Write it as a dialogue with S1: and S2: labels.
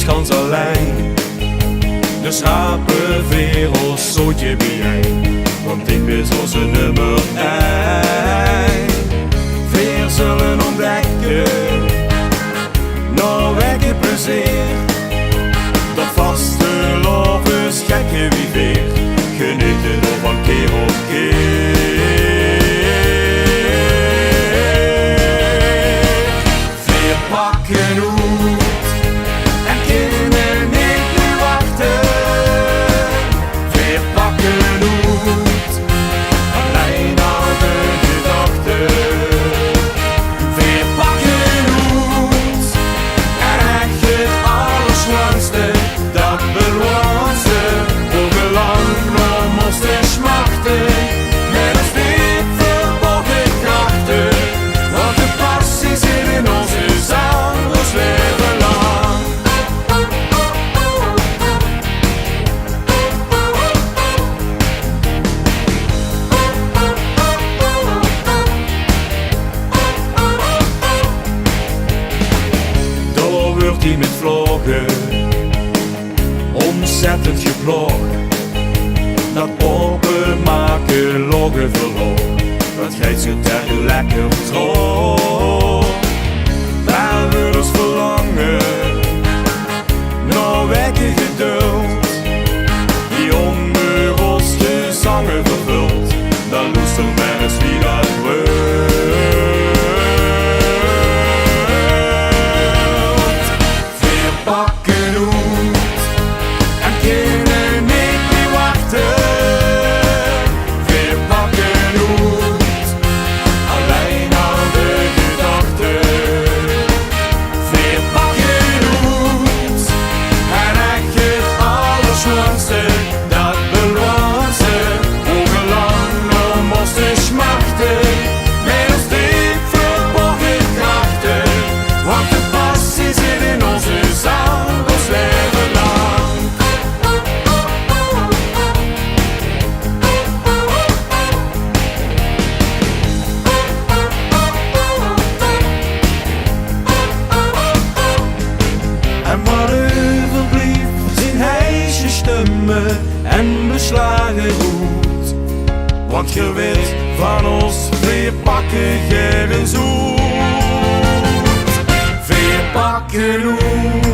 S1: gans alleen. Dus rapen weer ons zootje bij, want ik ben zoals een nummer 1. Weer zullen ontdekken, nou wekken plezier. Dat vaste loven schekken wie weer, genieten nog van keer op keer. Weer pakken hoed en kunnen niet meer wachten. Weer pakken hoed, alleen al de gedachten. Weer pakken hoed en echt het allerslanste, dat beloont ze. Voor lang nog moesten smachten, met ons diep verborgen krachten. Want de passie zit in onze zaal, ons leven lang. Door wordt hij met vloggen ontzettend gevlogen. Dat openmaken loggen verloren, dat geeft zo tegen lekker droog. Waar we ons verlangen, nou wekken geduld. Die onder ons gezangen vervult, dan loest er men eens wie dat wilt. Weer pakken hoed en kunnen niet meer wachten. Weer pakken hoed, alleen al de gedachten. Weer pakken hoed en echt het allerslanste, dat beloont ze. Ongelang nog moesten smachten, met ons diep verborgen krachten. Want de passie zit in onze zaal, ons leven lang. En wat overblief zijn heisje stemmen en beslagen goed. Want je weet van ons, weer pakken geen zoet. Weer pakken hoed